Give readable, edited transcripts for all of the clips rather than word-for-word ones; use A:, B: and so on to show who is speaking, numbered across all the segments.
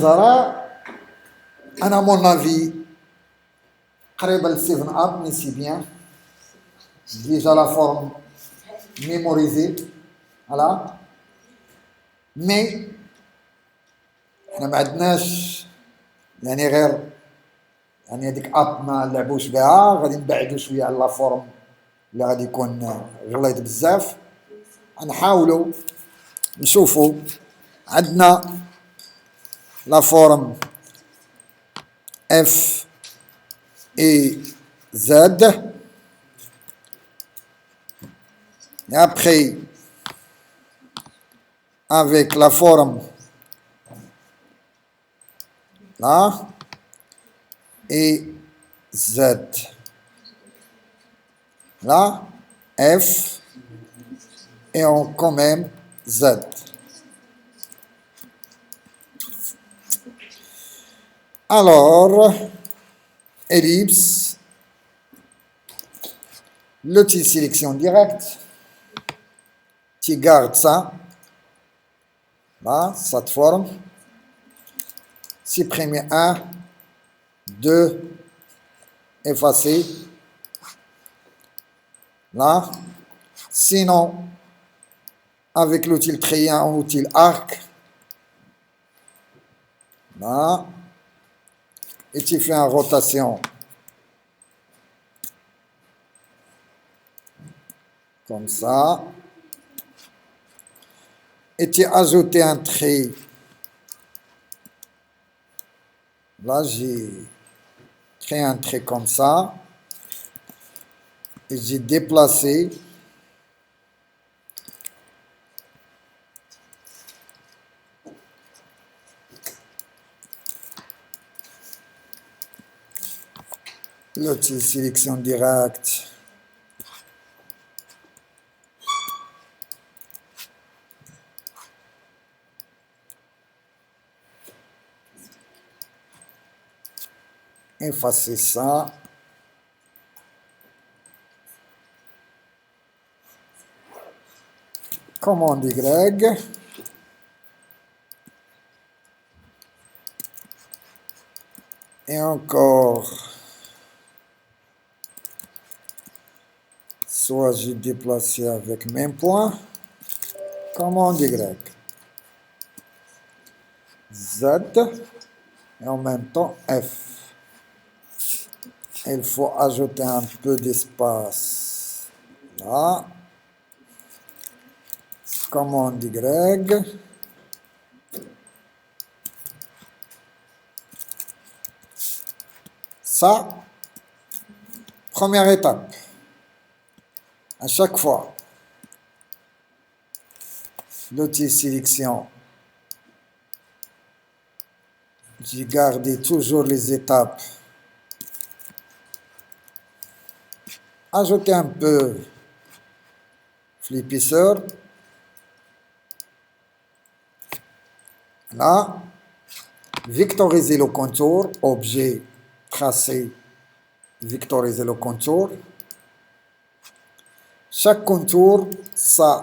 A: Zara, à mon avis, قريبة ل 7 up, mais c'est bien. Déjà la forme mémorisée. Voilà. Mais, احنا ما عندناش يعني غير يعني هذيك اب ما نلعبوش بها، غادي نبعدو شويه على لا فورم اللي غادي يكون غليظ بزاف. نحاولوا نشوفوا عندنا لا فورم اف اي زد. Et après, avec la forme là, et Z. Là, F, et on quand même Z. Alors, ellipse, l'outil sélection directe, tu gardes ça, là, cette forme, supprimer 1, 2, effacer, là, sinon, avec l'outil triangle, l'outil arc, là, et tu fais une rotation comme ça, et tu ajoutes un trait. Là, j'ai créé un trait comme ça, et j'ai déplacé l'outil sélection directe. Effacer ça. Commande Y. Et encore. Soit j'ai déplacé avec même point. Commande Y. Z. Et en même temps F. Il faut ajouter un peu d'espace là. Commande Y. Ça, première étape. À chaque fois, l'outil sélection, j'ai gardé toujours les étapes. Ajouter un peu l'épaisseur. Là, vectoriser le contour, objet, tracé, vectoriser le contour. Chaque contour, ça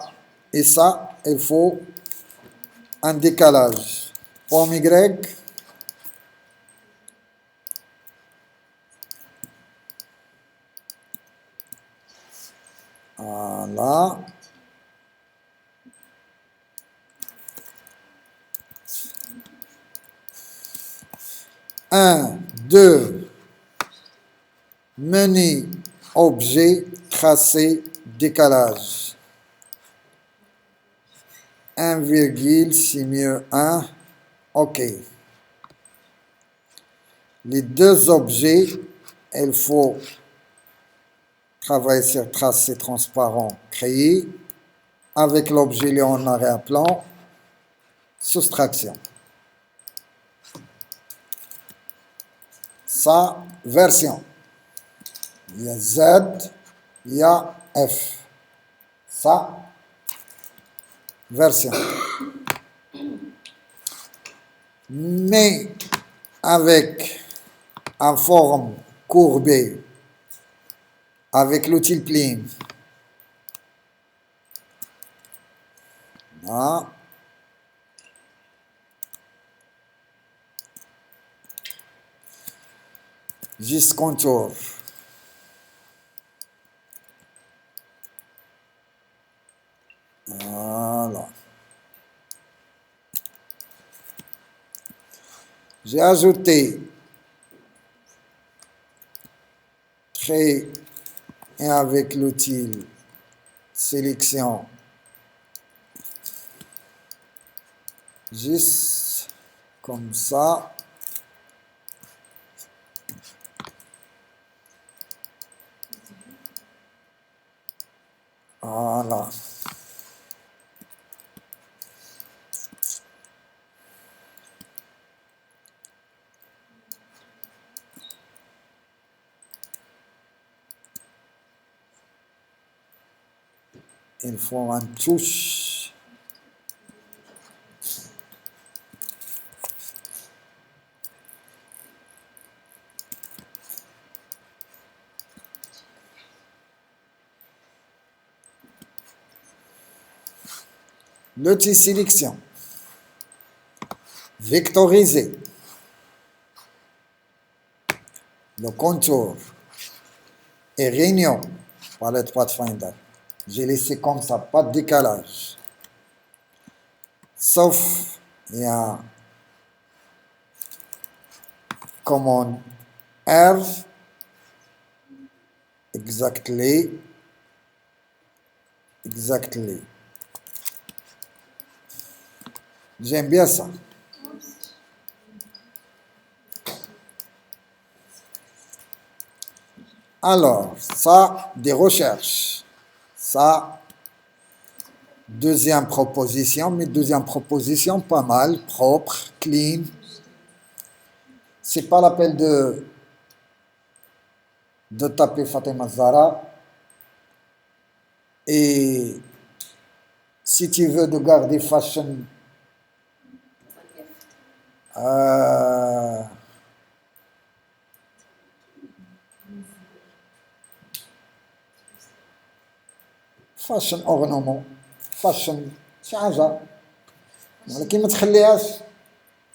A: et ça, il faut un décalage. Pomme Y. Voilà. Un, deux, menu, objet, tracé, décalage. 1, c'est mieux 1. OK. Les deux objets, il faut travailler sur tracé transparent créé. Avec l'objet en arrière-plan, soustraction. Ça, version. Il y a Z, il y a F. Ça, version. Mais avec une forme courbée, avec l'outil plane. Là. Juste contour. Voilà. J'ai ajouté trait et avec l'outil sélection. Juste comme ça. Voilà. Il faut un touche. L'outil sélection. Vectoriser. Le contour. Et réunion. Palette Pathfinder. J'ai laissé comme ça, pas de décalage. Sauf, il y a commande R. Exactly. J'aime bien ça. Alors, ça, des recherches. Ça, deuxième proposition, mais deuxième proposition, pas mal, propre, clean. C'est pas la peine de taper Fatima Zahra. Et si tu veux de garder fashion, fashion ornement, fashion شي حاجة ولكن ما تخليهاش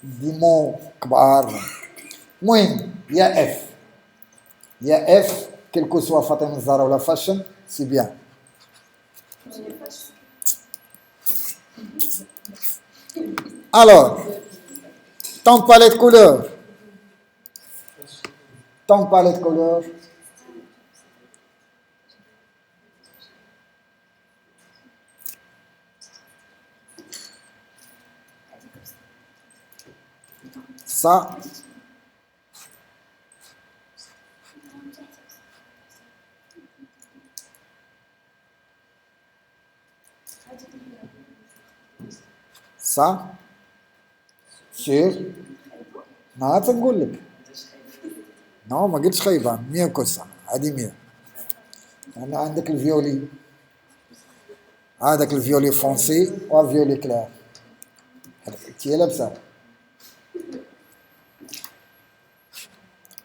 A: دي مو كبار. المهم يا اف كيلكو سوا فاطمة الزهراء ولا فاشن سي بيان. Alors, ton palette couleur. Ça. Ça. Sûr. ما تنقول لك. Non, ما قلتش خايبة، mieux que ça. هذه mieux. أنا عندك الفيولي. هذاك الفيولي فونسي والفيولي كلير. تي لابسة.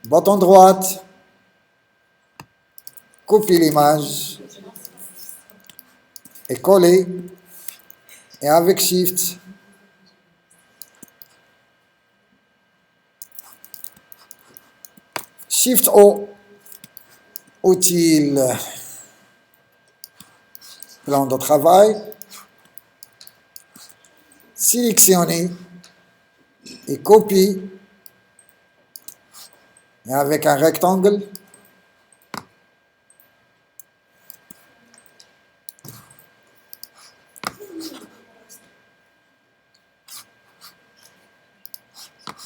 A: Bouton droite. Copier l'image. Et coller. Et avec Shift. Shift O. Outil. Plan de travail. Sélectionner. Et copie. Et avec un rectangle.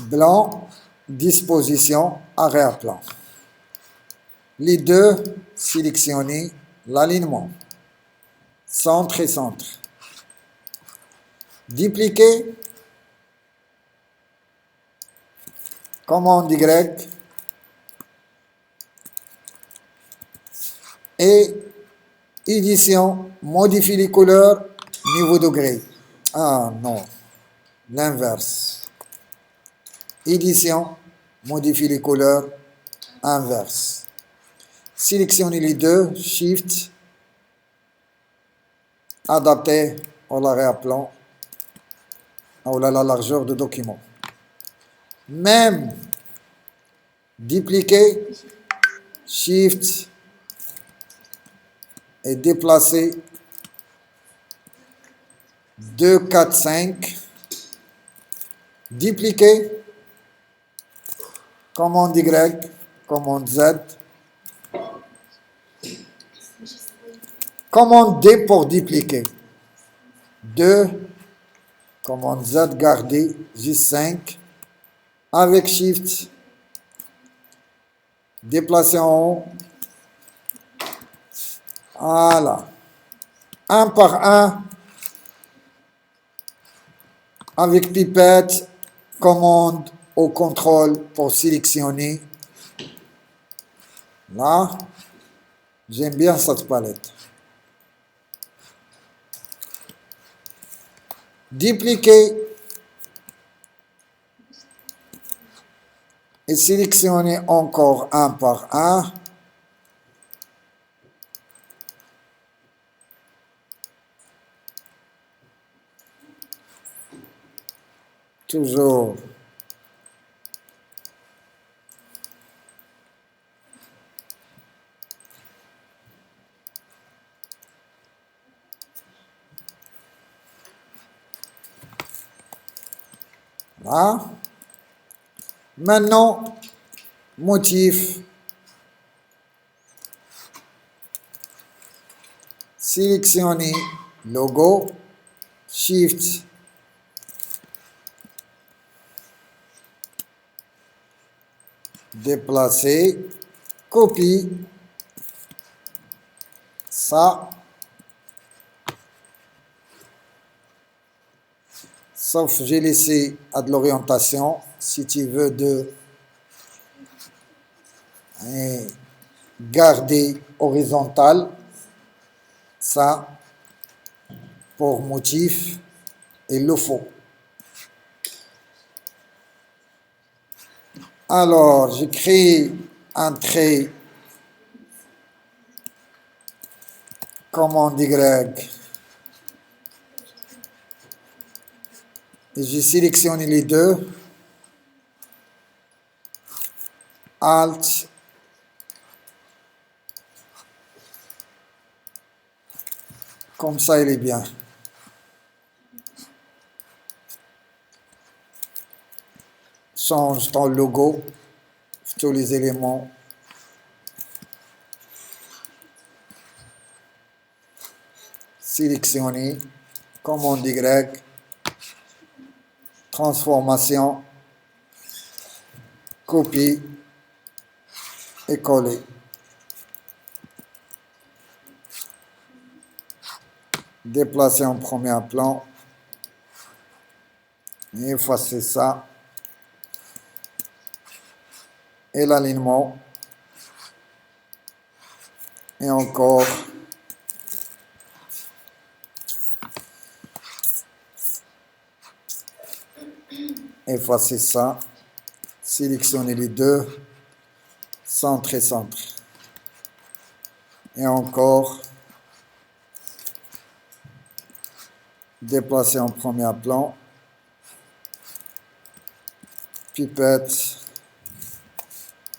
A: Blanc, disposition, arrière-plan. Les deux, sélectionner l'alignement. Centre et centre. Dupliquer. Commande Y. Et édition, modifier les couleurs, niveau degré. Ah non, l'inverse. Édition, modifier les couleurs, inverse. Sélectionnez les deux, Shift, adapter au arrière-plan ou la largeur du document. Même Dupliquer, Shift et déplacer 2, 4, 5. Dupliquer, commande Y, commande Z. Commande D pour dupliquer. 2, commande Z, garder, J5. Avec Shift, déplacer en haut. Voilà. Un par un. Avec pipette, commande au contrôle pour sélectionner. Là, j'aime bien cette palette. Dupliquer et sélectionner encore un par un. Toujours. Là. Maintenant, motif. Sélectionner logo. Shift. Déplacer. Copie. Ça. Sauf j'ai laissé à de l'orientation. Si tu veux de garder horizontal, ça pour motif, il le faut. Alors, j'écris un trait, commande Y, et j'ai sélectionné les deux, Alt, comme ça il est bien. Change ton logo, tous les éléments. Sélectionner, commande Y, transformation, copie et coller. Déplacer en premier plan. Et effacer ça. Et l'alignement. Et encore. Effacer ça. Sélectionner les deux. Centre et centre. Et encore. Déplacer en premier plan. Pipette.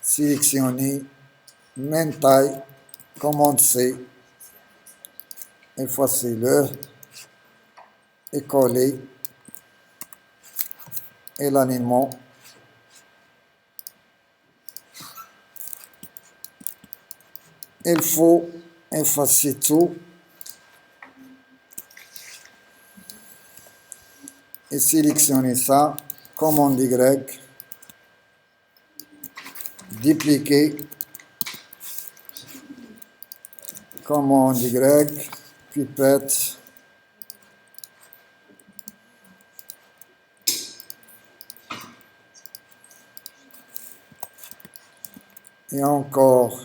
A: Sélectionner. Même taille. Commande C. Effacer-le. Et coller. Et l'alignement. Il faut effacer tout. Et sélectionner ça. Commande Y. Dupliquer. Commande Y. Pipette. Et encore.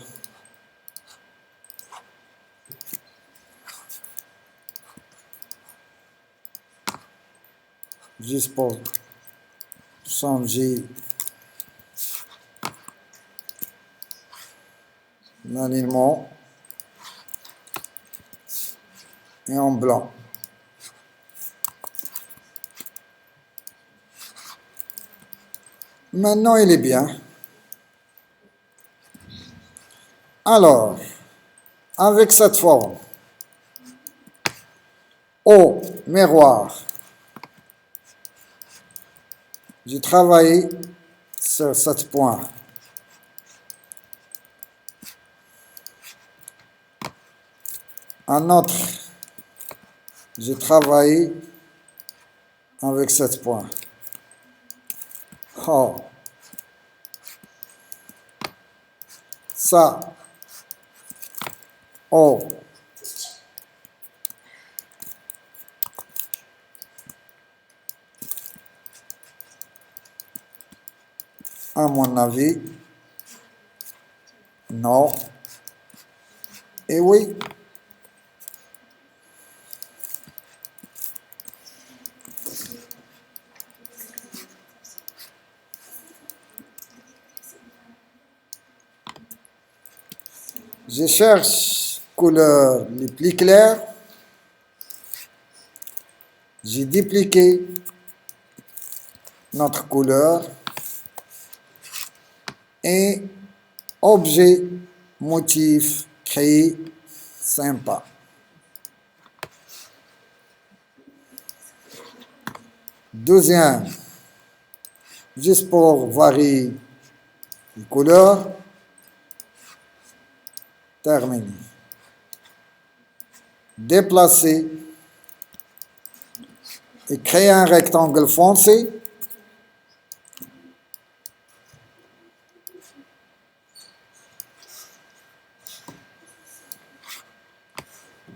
A: Juste pour changer l'alignement. Et en blanc. Maintenant, il est bien. Alors, avec cette forme, au miroir, j'ai travaillé sur 7 points. Un autre, j'ai travaillé avec 7 points. Oh. Ça, oh. À mon avis, non. Et oui. Je cherche couleur les plus claires. J'ai dupliqué notre couleur et objet, motif, créé, sympa. Deuxième, juste pour varier les couleurs, terminé. Déplacer et créer un rectangle foncé.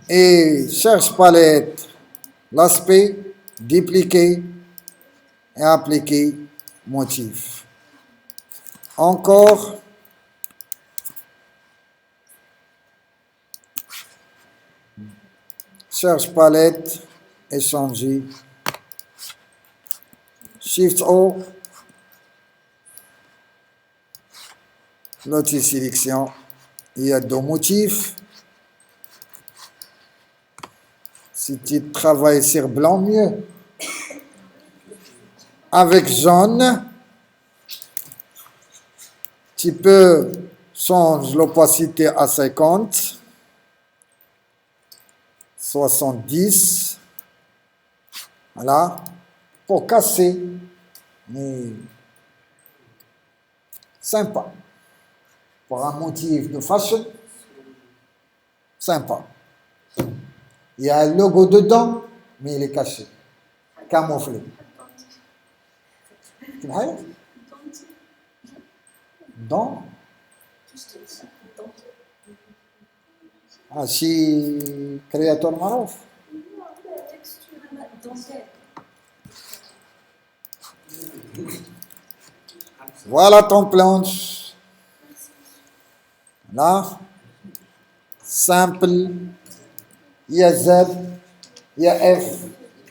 A: Et cherche palette, l'aspect, dupliquer et appliquer motif. Encore, cherche palette et changer. Shift O, l'outil sélection. Il y a deux motifs. Si tu travailles sur blanc, mieux. Avec jaune, tu peux changer l'opacité à 50, 70, voilà, pour casser, mais sympa. Pour un motif de fashion, sympa. Il y a un logo dedans, mais il est caché, camouflé. Dans شي كرياتور معروف. Voilà ton planche. Là, simple. Il y a Z, il y a F,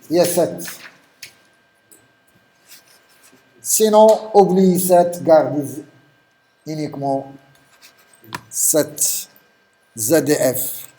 A: il y a 7. Sinon, oublie 7, garde uniquement 7 Z et F.